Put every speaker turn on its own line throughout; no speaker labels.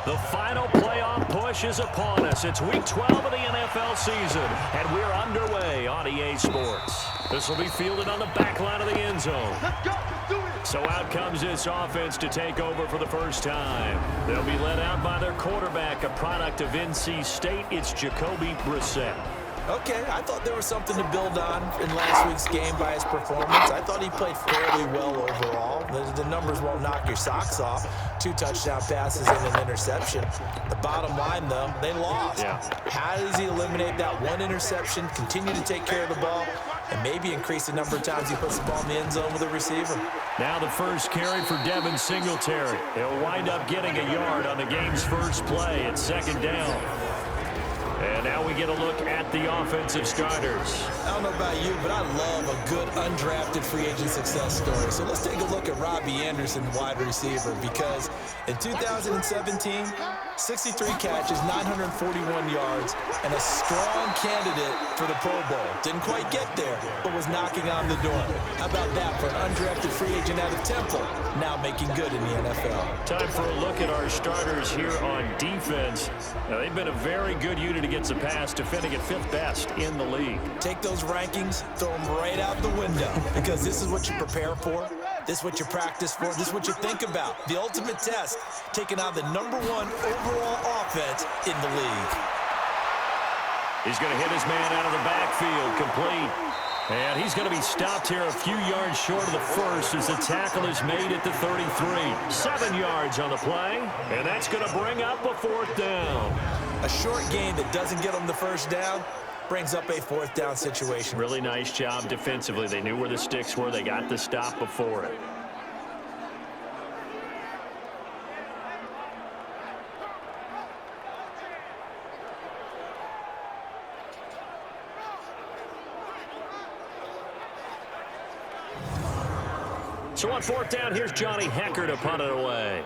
The final playoff push is upon us. It's Week 12 of the NFL season, and we're underway on EA Sports. This will be fielded on the back line of the end zone.
Let's go. Do it.
So out comes this offense to take over for the first time. They'll be led out by their quarterback, a product of NC State. It's Jacoby Brissett.
Okay, I thought there was something to build on in last week's game by his performance. I thought he played fairly well overall. The numbers won't knock your socks off. 2 touchdown passes and an interception. The bottom line, though, they lost.
Yeah.
How does he eliminate that 1 interception, continue to take care of the ball, and maybe increase the number of times he puts the ball in the end zone with a receiver?
Now the first carry for Devin Singletary. He'll wind up getting a yard on the game's first play at 2nd down. And now we get a look at the offensive starters.
I don't know about you, but I love a good undrafted free agent success story. So let's take a look at Robbie Anderson, wide receiver, because in 2017, 63 catches, 941 yards, and a strong candidate for the Pro Bowl. Didn't quite get there, but was knocking on the door. How about that for an undrafted free agent out of Temple, now making good in the NFL?
Time for a look at our starters here on defense. Now, they've been a very good unit against the pass, defending at 5th best in the league.
Take those rankings, throw them right out the window, because this is what you prepare for. This is what you practice for. This is what you think about. The ultimate test, taking on the #1 overall offense in the league.
He's going to hit his man out of the backfield, complete. And he's going to be stopped here a few yards short of the first as the tackle is made at the 33. 7 yards on the play, and that's going to bring up a 4th down.
A short gain that doesn't get them the first down brings up a 4th down situation.
Really nice job defensively. They knew where the sticks were. They got the stop before it. So on 4th down, here's Johnny Hecker to punt it away.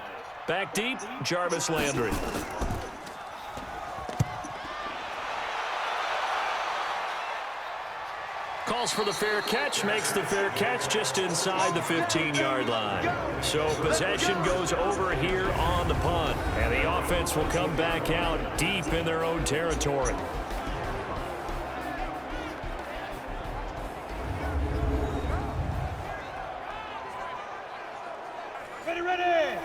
Back deep, Jarvis Landry. Calls for the fair catch, makes the fair catch just inside the 15-yard line. So possession goes over here on the punt, and the offense will come back out deep in their own territory.
Ready.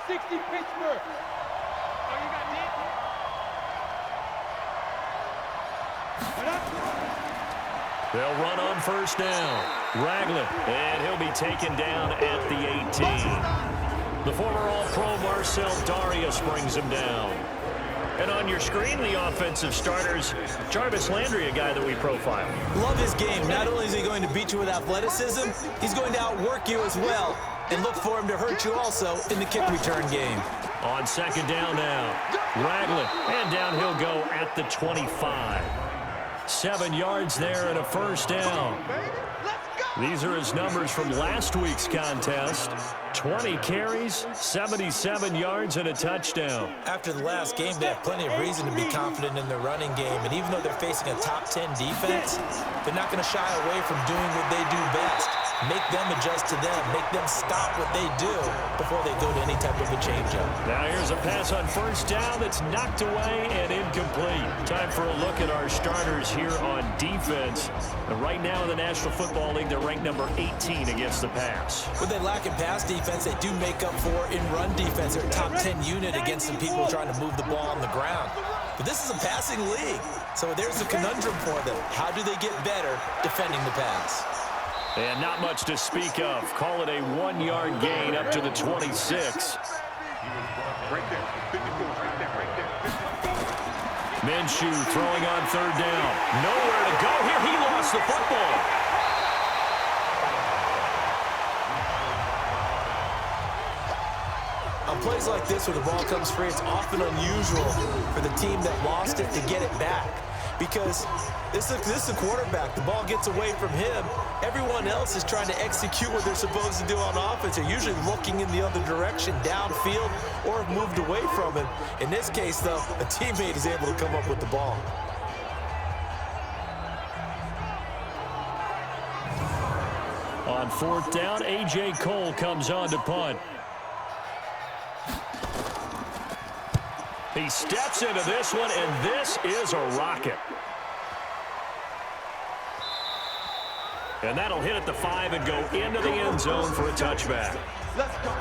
60 Pittsburgh. Oh, you got deep? What up?
They'll run on 1st down. Ragland, and he'll be taken down at the 18. The former All-Pro Marcel Darius brings him down. And on your screen, the offensive starters, Jarvis Landry, a guy that we profile.
Love his game. Not only is he going to beat you with athleticism, he's going to outwork you as well. And look for him to hurt you also in the kick return game.
On 2nd down now, Ragland, and down he'll go at the 25. 7 yards there and a 1st down. These are his numbers from last week's contest. 20 carries, 77 yards, and a touchdown.
After the last game, they have plenty of reason to be confident in their running game. And even though they're facing a top 10 defense, they're not going to shy away from doing what they do best. Make them adjust to them. Make them stop what they do before they go to any type of a changeup.
Now here's a pass on 1st down that's knocked away and incomplete. Time for a look at our starters here on defense. And right now in the National Football League, they're ranked number 18 against the pass.
What they lack in pass defense, they do make up for in run defense. They're a top 10 unit against some people trying to move the ball on the ground. But this is a passing league. So there's a conundrum for them. How do they get better defending the pass?
And not much to speak of. Call it a 1-yard gain up to the 26. Minshew throwing on 3rd down. Nowhere to go here. He lost the football.
On plays like this where the ball comes free, it's often unusual for the team that lost it to get it back. Because this is a quarterback. The ball gets away from him. Everyone else is trying to execute what they're supposed to do on offense. They're usually looking in the other direction, downfield, or have moved away from him. In this case, though, a teammate is able to come up with the ball.
On 4th down, A.J. Cole comes on to punt. He steps into this one, and this is a rocket. And that'll hit at the 5 and go into the end zone for a touchback.
Let's go.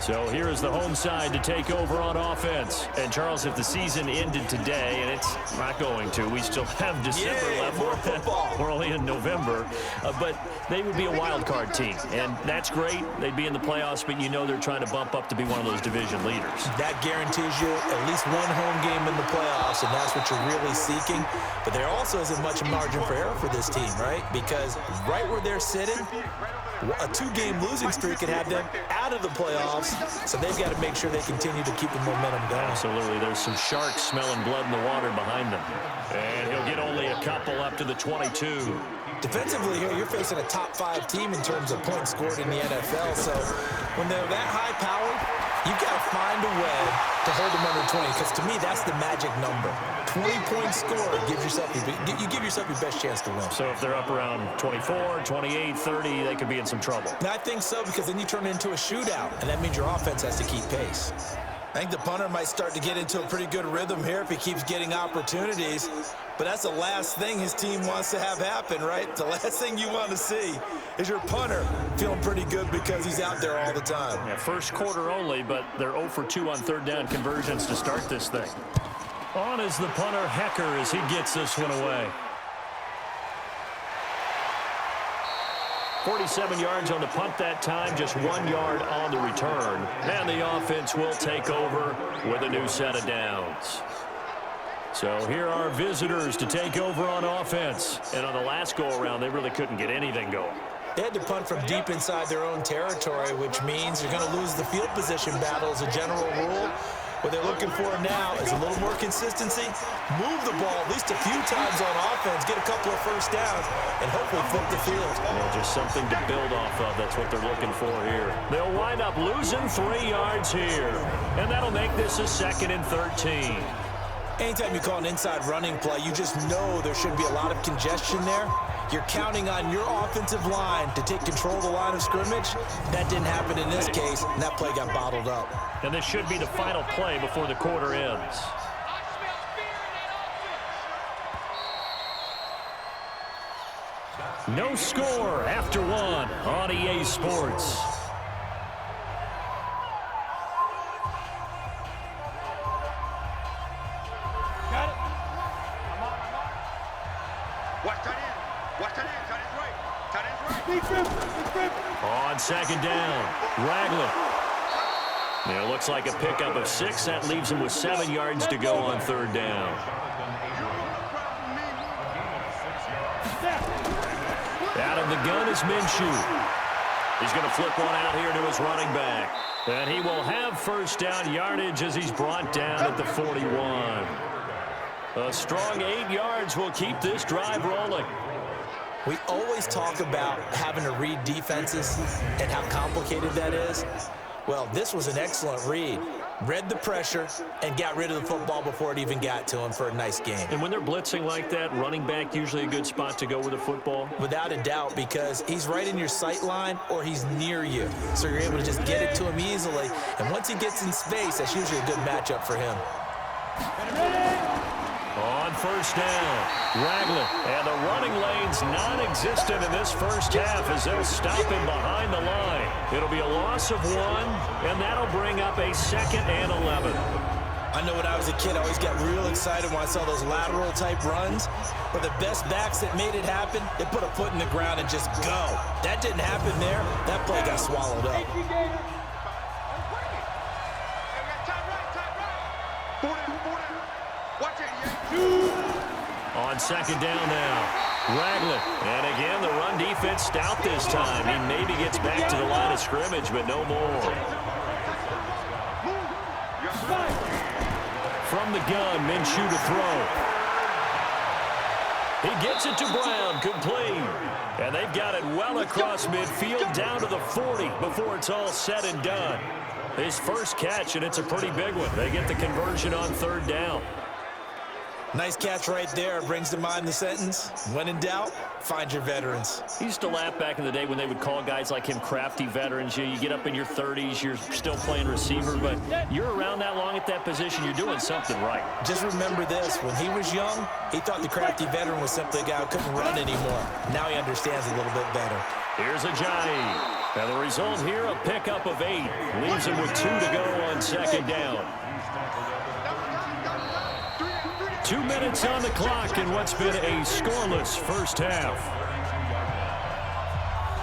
So here is the home side to take over on offense. And, Charles, if the season ended today, and it's not going to, we still have December left.
More football.
We're only in November. But they would be a wild card team. And that's great. They'd be in the playoffs, but you know they're trying to bump up to be one of those division leaders.
That guarantees you at least one home game in the playoffs, and that's what you're really seeking. But there also isn't much margin for error for this team, right? Because right where they're sitting, a 2-game losing streak could have them out of the playoffs, so they've got to make sure they continue to keep the momentum going.
Absolutely. There's some sharks smelling blood in the water behind them. And he'll get only a couple up to the 22.
Defensively here, you're facing a top-5 team in terms of points scored in the NFL, so when they're that high-powered, you've got to find a way to hold them under 20, because to me, that's the magic number. 20 points scored gives yourself you give yourself your best chance to win.
So if they're up around 24, 28, 30, they could be in some trouble.
And I think so, because then you turn it into a shootout, and that means your offense has to keep pace. I think the punter might start to get into a pretty good rhythm here if he keeps getting opportunities. But that's the last thing his team wants to have happen, right? The last thing you want to see is your punter feeling pretty good because he's out there all the time.
Yeah, first quarter only, but they're 0 for 2 on third down conversions to start this thing. On is the punter, Hecker, as he gets this one away. 47 yards on the punt that time, just 1 yard on the return. And the offense will take over with a new set of downs. So here are visitors to take over on offense. And on the last go-around, they really couldn't get anything going.
They had to punt from deep inside their own territory, which means you're going to lose the field position battle as a general rule. What they're looking for now is a little more consistency, move the ball at least a few times on offense, get a couple of first downs, and hopefully flip the field.
Well, just something to build off of. That's what they're looking for here. They'll wind up losing 3 yards here, and that'll make this a 2nd and 13.
Anytime you call an inside running play, you just know there should be a lot of congestion there. You're counting on your offensive line to take control of the line of scrimmage. That didn't happen in this case, and that play got bottled up.
And this should be the final play before the quarter ends. No score after 1 on EA Sports.
Got it. I'm on. Watch tight end. Watch tight end. Tight end's right. Tight end's right. Big rip.
On 2nd down, Ragland. It looks like a pickup of 6. That leaves him with 7 yards to go on 3rd down. Out of the gun is Minshew. He's going to flip one out here to his running back. And he will have first down yardage as he's brought down at the 41. A strong 8 yards will keep this drive rolling.
We always talk about having to read defenses and how complicated that is. Well, this was an excellent read. Read the pressure and got rid of the football before it even got to him for a nice game.
And when they're blitzing like that, running back usually a good spot to go with the football?
Without a doubt, because he's right in your sight line or he's near you. So you're able to just get it to him easily. And once he gets in space, that's usually a good matchup for him.
On first down, Ragland. And the running lane's non-existent in this first half as they'll stop him behind the line. It'll be a loss of 1, and that'll bring up a 2nd and 11.
I know when I was a kid, I always got real excited when I saw those lateral type runs. But the best backs that made it happen, they put a foot in the ground and just go. That didn't happen there. That play got swallowed up.
On 2nd down now, Ragland. And again, the run defense stout this time. He maybe gets back to the line of scrimmage, but no more. From the gun, Minshew to throw. He gets it to Brown, complete. And they've got it well across midfield down to the 40 before it's all said and done. His first catch, and it's a pretty big one. They get the conversion on 3rd down.
Nice catch right there. Brings to mind the sentence, when in doubt, find your veterans.
He used to laugh back in the day when they would call guys like him crafty veterans. You get up in your 30s, you're still playing receiver, but you're around that long at that position, you're doing something right.
Just remember this, when he was young, he thought the crafty veteran was simply a guy who couldn't run anymore. Now he understands a little bit better.
Here's Ajayi. And the result here, a pickup of 8. Leaves him with 2 to go on second down. 2 minutes on the clock in what's been a scoreless first half.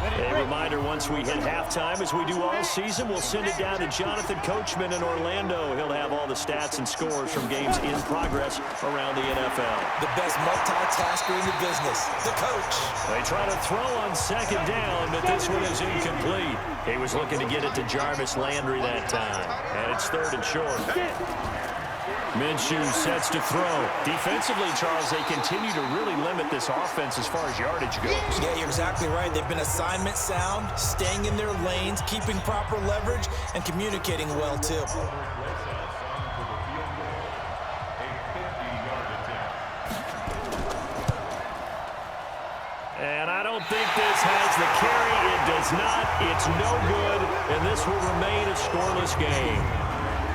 A reminder, once we hit halftime, as we do all season, we'll send it down to Jonathan Coachman in Orlando. He'll have all the stats and scores from games in progress around the NFL.
The best multitasker in the business, the coach.
They try to throw on second down, but this one is incomplete. He was looking to get it to Jarvis Landry that time, and it's 3rd and short. Minshew sets to throw. Defensively, Charles, they continue to really limit this offense as far as yardage goes.
Yeah, you're exactly right. They've been assignment sound, staying in their lanes, keeping proper leverage, and communicating well, too.
And I don't think this has the carry. It does not. It's no good, and this will remain a scoreless game.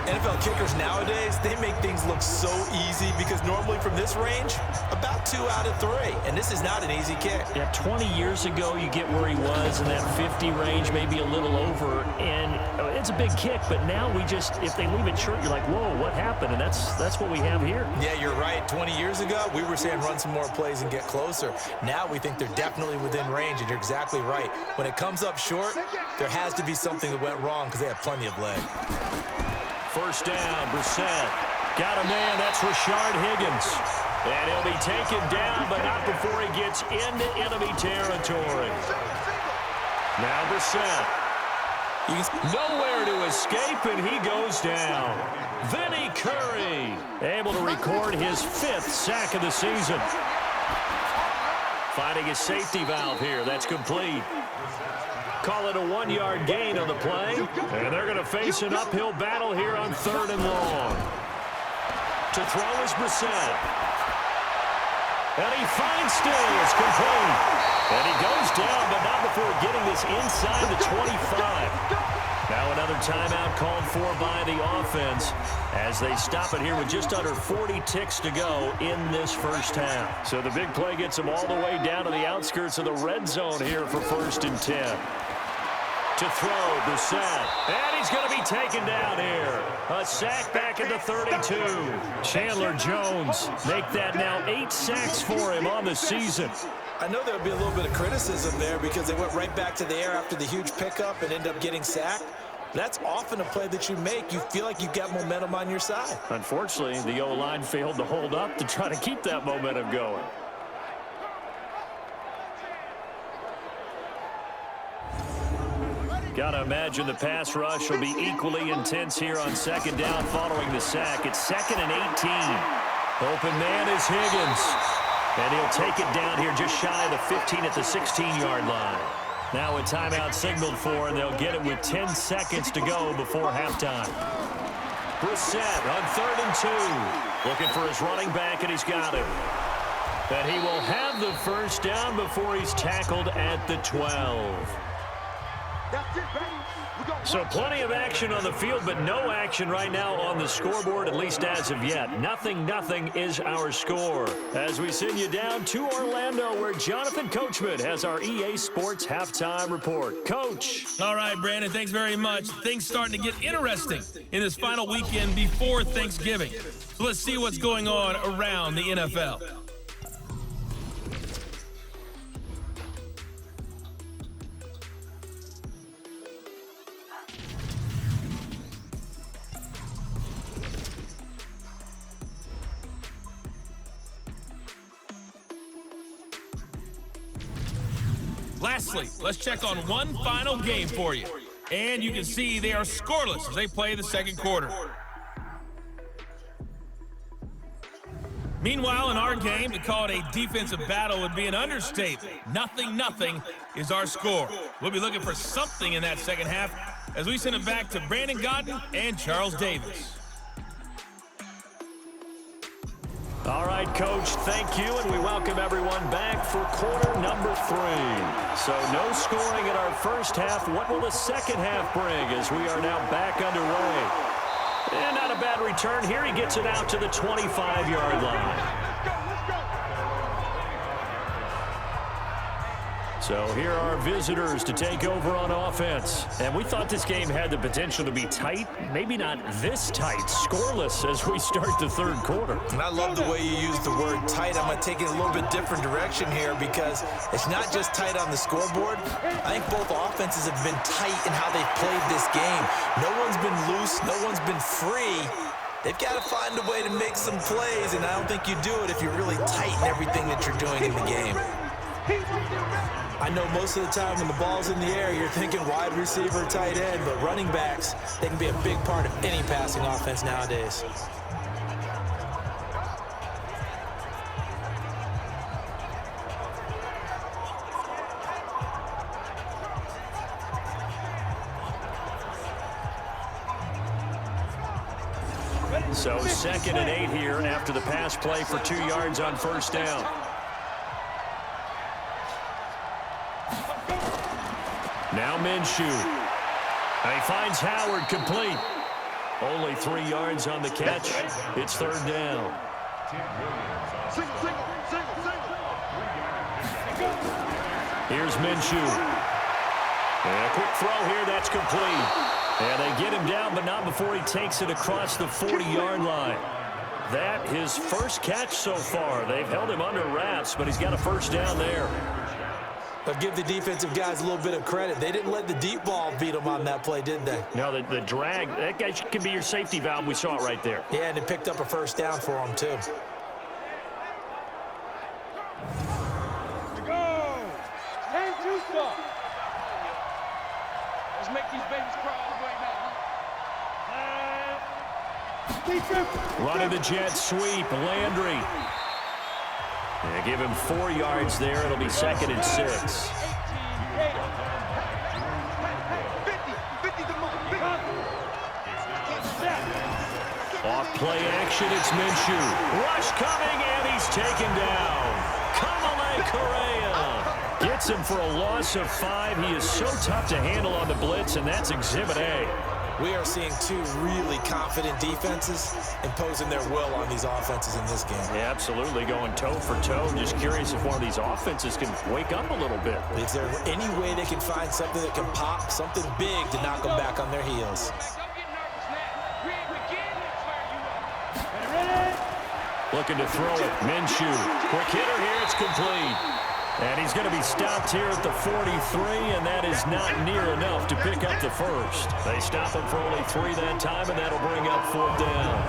NFL kickers nowadays, they make things look so easy because normally from this range, about 2 out of 3. And this is not an easy kick.
Yeah, 20 years ago, you get where he was in that 50 range, maybe a little over. And it's a big kick, but now we just, if they leave it short, you're like, whoa, what happened? And that's what we have here.
Yeah, you're right. 20 years ago, we were saying run some more plays and get closer. Now we think they're definitely within range, and you're exactly right. When it comes up short, there has to be something that went wrong because they have plenty of leg.
First down, Brissett. Got a man, that's Rashard Higgins. And he'll be taken down, but not before he gets into enemy territory. Now Brissett. Nowhere to escape, and he goes down. Vinny Curry, able to record his 5th sack of the season. Finding a safety valve here, that's complete. Call it a 1-yard gain on the play. And they're going to face an uphill battle here on 3rd and long. To throw is Brissett. And he finds Stills, complete. And he goes down, but not before getting this inside the 25. Now another timeout called for by the offense as they stop it here with just under 40 ticks to go in this first half. So the big play gets them all the way down to the outskirts of the red zone here for 1st and 10. To throw, Brissett, and he's going to be taken down here. A sack back at the 32. Chandler Jones make that now 8 sacks for him on the season.
I know there would be a little bit of criticism there because they went right back to the air after the huge pickup and ended up getting sacked. That's often a play that you make. You feel like you've got momentum on your side.
Unfortunately, the O-line failed to hold up to try to keep that momentum going. Gotta imagine the pass rush will be equally intense here on second down following the sack. It's 2nd and 18. Open man is Higgins. And he'll take it down here just shy of the 15 at the 16-yard line. Now a timeout signaled for, and they'll get it with 10 seconds to go before halftime. Brissett on 3rd and 2. Looking for his running back, and he's got him. And he will have the first down before he's tackled at the 12. So plenty of action on the field, but no action right now on the scoreboard, at least as of yet. 0-0 is our score. As we send you down to Orlando, where Jonathan Coachman has our EA Sports Halftime Report. Coach.
All right, Brandon, thanks very much. Things starting to get interesting in this final weekend before Thanksgiving. So let's see what's going on around the NFL. Lastly, let's check on one final game for you. And you can see they are scoreless as they play the second quarter. Meanwhile, in our game, to call it a defensive battle would be an understatement. 0-0 is our score. We'll be looking for something in that second half as we send it back to Brandon Godden and Charles Davis.
All right, Coach, thank you, and we welcome everyone back for quarter number 3. So no scoring in our first half. What will the second half bring as we are now back underway? And not a bad return here. He gets it out to the 25-yard line. So here are visitors to take over on offense. And we thought this game had the potential to be tight, maybe not this tight, scoreless as we start the third quarter.
And I love the way you use the word tight. I'm going to take it a little bit different direction here because it's not just tight on the scoreboard. I think both offenses have been tight in how they've played this game. No one's been loose. No one's been free. They've got to find a way to make some plays, and I don't think you do it if you're really tight in everything that you're doing in the game. I know most of the time when the ball's in the air, you're thinking wide receiver, tight end, but running backs, they can be a big part of any passing offense nowadays.
So 2nd and 8 here after the pass play for 2 yards on first down. Now Minshew. And he finds Howard complete. Only 3 yards on the catch. It's third down. Here's Minshew. And a quick throw here. That's complete. And they get him down, but not before he takes it across the 40-yard line. That his first catch so far. They've held him under wraps, but he's got a first down there.
But give the defensive guys a little bit of credit. They didn't let the deep ball beat them on that play, did they?
No, the drag, that guy can be your safety valve. We saw it right there.
Yeah, and they picked up a first down for him, too.
To go! Stand too strong. Let's make these babies cry all the way now.
Running the jet sweep, Landry. Yeah, give him 4 yards there. It'll be 2nd and 6. Off play action, it's Minshew. Rush coming, and he's taken down. Kamalei Correa gets him for a loss of 5. He is so tough to handle on the blitz, and that's Exhibit A.
We are seeing 2 really confident defenses imposing their will on these offenses in this game.
Yeah, absolutely, going toe for toe. Just curious if one of these offenses can wake up a little bit.
Is there any way they can find something that can pop, something big to knock them back on their heels?
Looking to throw it. Minshew. Quick hitter here. It's complete. And he's going to be stopped here at the 43, and that is not near enough to pick up the first. They stop him for only 3 that time, and that'll bring up 4th down.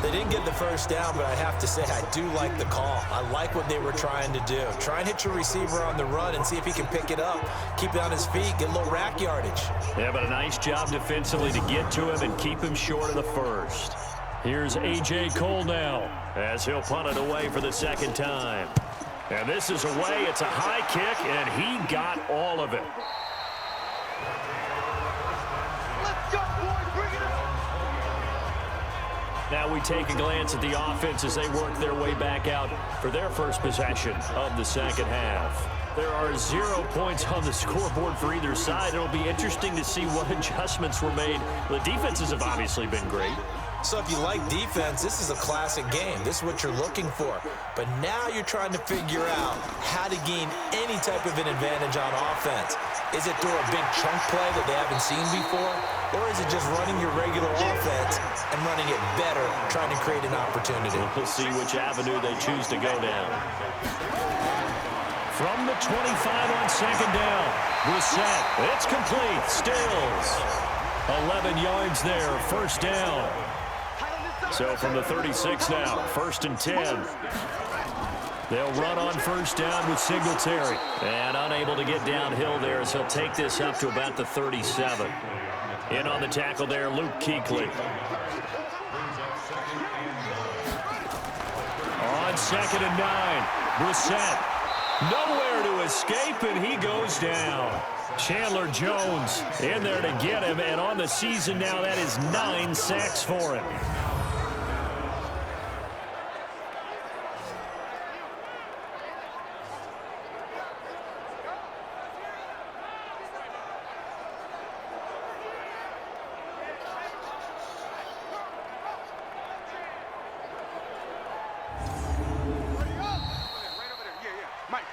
They didn't get the first down, but I have to say I do like the call. I like what they were trying to do. Try and hit your receiver on the run and see if he can pick it up, keep it on his feet, get a little rack yardage.
Yeah, but a nice job defensively to get to him and keep him short of the first. Here's A.J. Cole now as he'll punt it away for the 2nd time. And this is away. It's a high kick, and he got all of it.
Let's go, boys. Bring it up.
Now we take a glance at the offense as they work their way back out for their first possession of the second half. There are 0 points on the scoreboard for either side. It'll be interesting to see what adjustments were made. The defenses have obviously been great.
So if you like defense, this is a classic game. This is what you're looking for. But now you're trying to figure out how to gain any type of an advantage on offense. Is it through a big chunk play that they haven't seen before? Or is it just running your regular offense and running it better, trying to create an opportunity?
We'll see which avenue they choose to go down. From the 25 on 2nd down. Brissett. It's complete. Stills. 11 yards there. First down. So from the 36 now, 1st and 10. They'll run on first down with Singletary. And unable to get downhill there as he'll take this up to about the 37. In on the tackle there, Luke Kuechly. On 2nd and 9, Brissett. Nowhere to escape, and he goes down. Chandler Jones in there to get him, and on the season now, that is 9 sacks for him.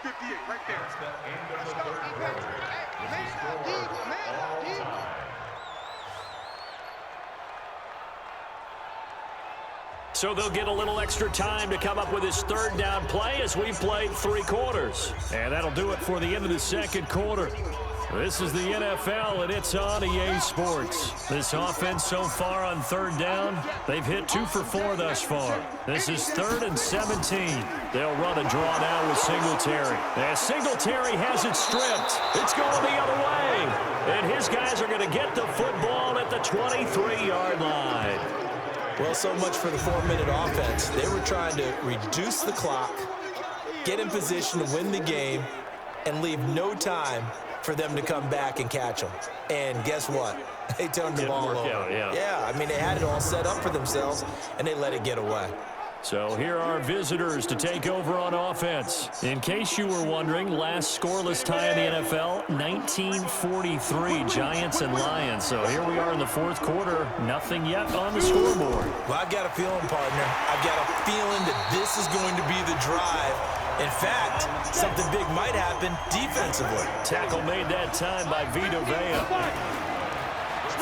58 right there. Let's go, defense. Hey, man, deep.
So they'll get a little extra time to come up with his third down play as we played 3 quarters. And that'll do it for the end of the second quarter. This is the NFL, and it's on EA Sports. This offense so far on third down, they've hit 2 for 4 thus far. This is 3rd and 17. They'll run a draw now with Singletary. As Singletary has it stripped, it's going the other way. And his guys are going to get the football at the 23-yard line.
Well, so much for the 4-minute offense. They were trying to reduce the clock, get in position to win the game, and leave no time for them to come back and catch them. And guess what? They turned the ball over. Yeah, I mean, they had it all set up for themselves, and they let it get away.
So here are visitors to take over on offense. In case you were wondering, last scoreless tie in the NFL, 1943, Giants and Lions. So here we are in the 4th quarter, nothing yet on the scoreboard.
Well, I've got a feeling, partner. I've got a feeling that this is going to be the drive. In fact, something big might happen defensively.
Tackle made that time by Vita Vea.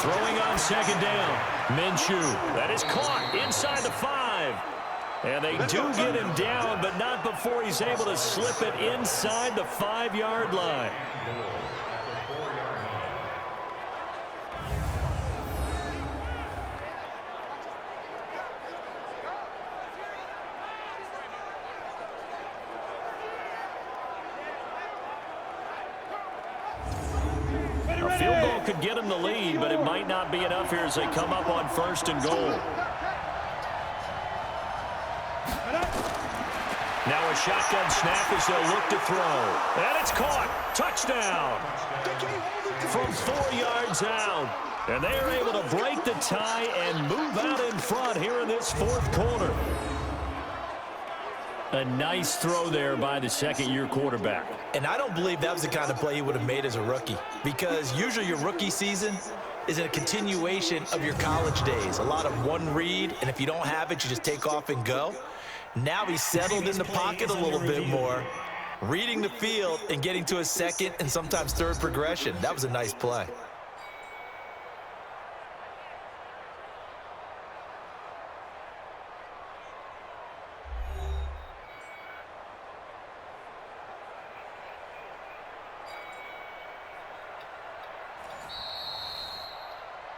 Throwing on 2nd down. Minshew, that is caught inside the 5. And they do get him down, but not before he's able to slip it inside the 5-yard line. A field goal could get him the lead, but it might not be enough here as they come up on 1st and goal. Now a shotgun snap as they'll look to throw. And it's caught. Touchdown. From 4 yards out. And they are able to break the tie and move out in front here in this 4th quarter. A nice throw there by the second-year quarterback.
And I don't believe that was the kind of play he would have made as a rookie, because usually your rookie season is a continuation of your college days. A lot of one read, and if you don't have it, you just take off and go. Now he's settled in the pocket a little bit more, reading the field and getting to a 2nd and sometimes 3rd progression. That was a nice play.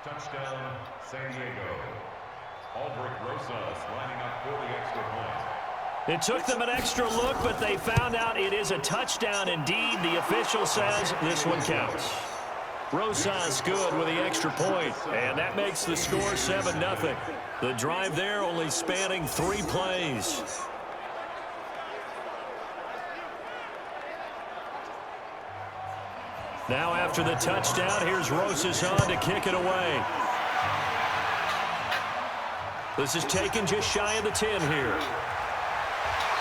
Touchdown, San Diego. Aldrich Rosas lining up for the extra point.
It took them an extra look, but they found out it is a touchdown indeed. The official says this one counts. Rosas good with the extra point, and that makes the score 7-0. The drive there only spanning 3 plays. Now after the touchdown, here's Rosas on to kick it away. This is taken just shy of the 10 here.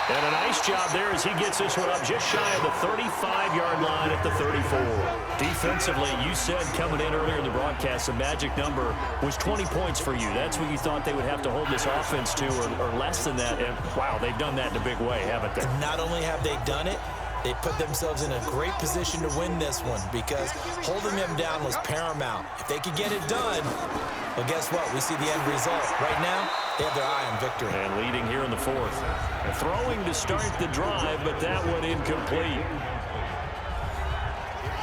And a nice job there as he gets this one up just shy of the 35-yard line at the 34. Defensively, you said coming in earlier in the broadcast, the magic number was 20 points for you. That's what you thought they would have to hold this offense to, or less than that. And, wow, they've done that in a big way, haven't they?
Not only have they done it, they put themselves in a great position to win this one, because holding them down was paramount. If they could get it done, well, guess what? We see the end result. Right now, they have their eye on victory.
And leading here in the 4th. And throwing to start the drive, but that one incomplete.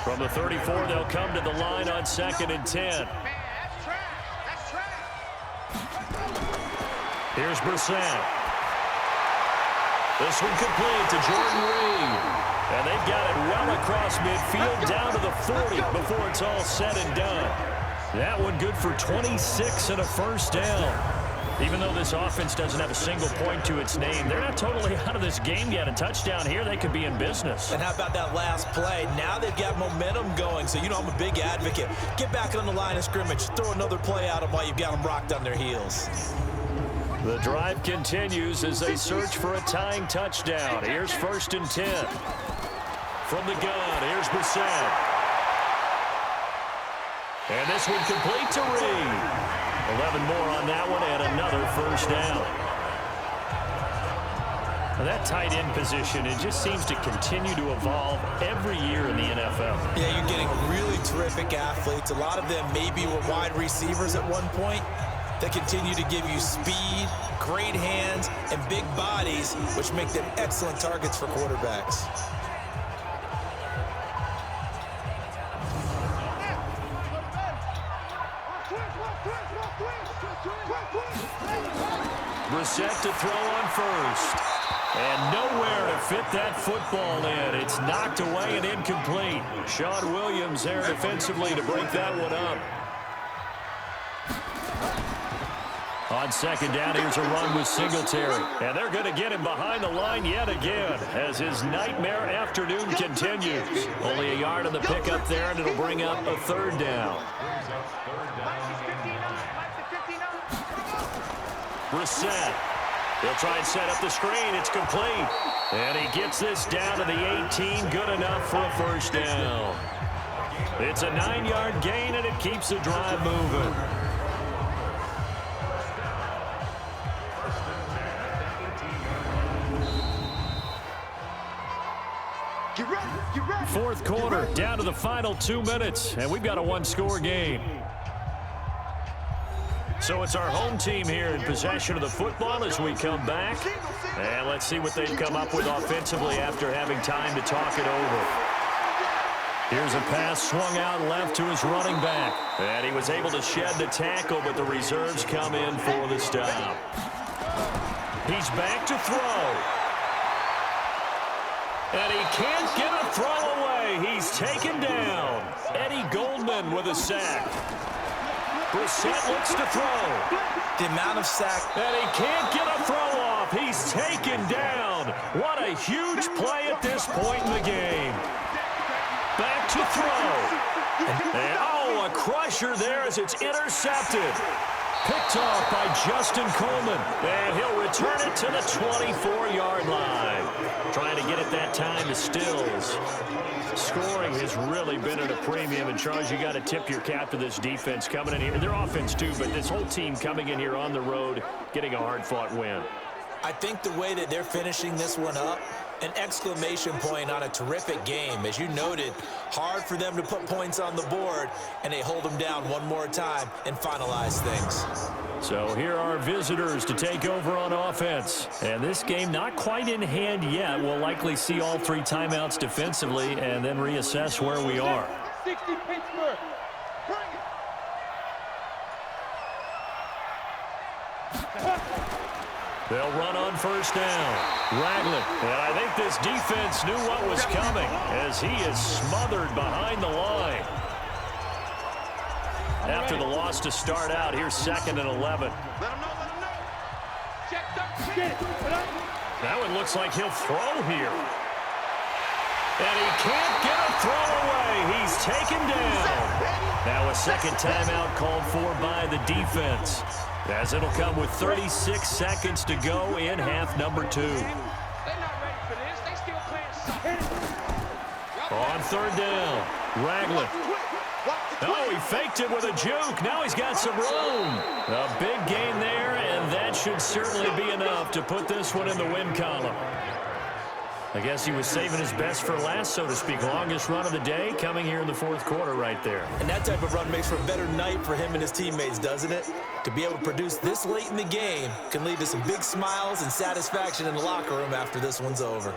From the 34, they'll come to the line on 2nd and 10. Here's Brissett. This one complete to Jordan Reed. And they've got it well across midfield down to the 40 before it's all said and done. That one good for 26 and a first down. Even though this offense doesn't have a single point to its name, they're not totally out of this game yet. A touchdown here, they could be in business.
And how about that last play? Now they've got momentum going, so you know I'm a big advocate. Get back on the line of scrimmage. Throw another play at them while you've got them rocked on their heels.
The drive continues as they search for a tying touchdown. Here's 1st and 10. From the gun, here's Brissett. And this one complete to Reed. 11 more on that one and another first down. That tight end position, it just seems to continue to evolve every year in the NFL.
Yeah, you're getting really terrific athletes. A lot of them maybe were wide receivers at one point that continue to give you speed, great hands, and big bodies, which make them excellent targets for quarterbacks.
Brissett to throw on first. And nowhere to fit that football in. It's knocked away and incomplete. Sean Williams there defensively to break that one up. On second down, here's a run with Singletary. And they're going to get him behind the line yet again as his nightmare afternoon continues. Only a yard on the pickup there, and it'll bring up a third down. Brissett. He'll try and set up the screen. It's complete. And he gets this down to the 18. Good enough for a first down. It's a 9-yard gain, and it keeps the drive moving. Fourth quarter, down to the final 2 minutes, and we've got a one-score game. So it's our home team here in possession of the football as we come back. And let's see what they've come up with offensively after having time to talk it over. Here's a pass swung out left to his running back. And he was able to shed the tackle, but the reserves come in for the stop. He's back to throw. And he can't get a throw away. He's taken down. Eddie Goldman with a sack. Brissett looks to throw.
The amount of sack.
And he can't get a throw off. He's taken down. What a huge play at this point in the game. Back to throw. And oh, a crusher there as it's intercepted. Picked off by Justin Coleman. And he'll return it to the 24-yard line. Trying to get it that time to Stills. Scoring has really been at a premium. And, Charles, you got to tip your cap to this defense coming in here. Their offense, too, but this whole team coming in here on the road, getting a hard-fought win.
I think the way that they're finishing this one up, an exclamation point on a terrific game. As you noted, hard for them to put points on the board, and they hold them down one more time and finalize things.
So here are visitors to take over on offense. And this game not quite in hand yet. We'll likely see all 3 timeouts defensively and then reassess where we are.
60 Pittsburgh.
They'll run on first down. Ragland. And I think this defense knew what was coming as he is smothered behind the line. After the loss to start out, here's 2nd and 11.
Let him know.
That one looks like he'll throw here. And he can't get a throw away. He's taken down. Now a second timeout called for by the defense, as it'll come with 36 seconds to go in half number 2.
They're not ready for this. They still playing.
On third down, Ragland. Oh, he faked it with a juke. Now he's got some room. A big gain there, and that should certainly be enough to put this one in the win column. I guess he was saving his best for last, so to speak. Longest run of the day coming here in the fourth quarter right there.
And that type of run makes for a better night for him and his teammates, doesn't it? To be able to produce this late in the game can lead to some big smiles and satisfaction in the locker room after this one's over.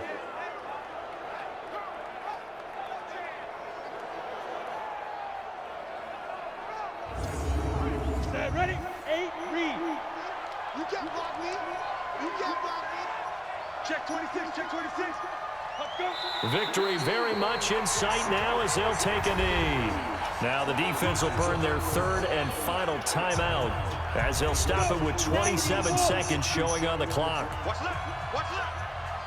Ready? 8, read. You can't block me. You can't block me. Check 26, check 26. Let's go.
Victory very much in sight now as they'll take a knee. Now the defense will burn their 3rd and final timeout as they'll stop it with 27 seconds showing on the clock.
Watch left. Watch left.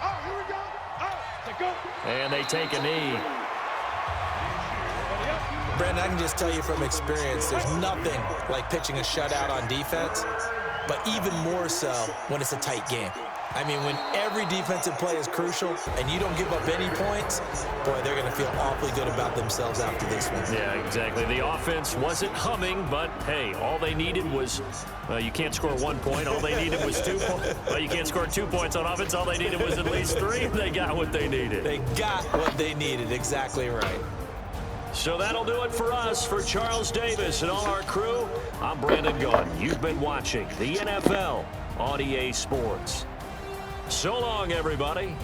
Oh, here we go. Oh, they go.
And they take a knee.
Brandon, I can just tell you from experience, there's nothing like pitching a shutout on defense, but even more so when it's a tight game. I mean, when every defensive play is crucial and you don't give up any points, boy, they're going to feel awfully good about themselves after this one.
Yeah, exactly. The offense wasn't humming, but, hey, all they needed was, well, you can't score 1 point. All they needed was 2 points. Well, you can't score 2 points on offense. All they needed was at least 3. They got what they needed.
They got what they needed. Exactly right.
So that'll do it for us. For Charles Davis and all our crew, I'm Brandon Gaudin. You've been watching the NFL on EA Sports. So long, everybody.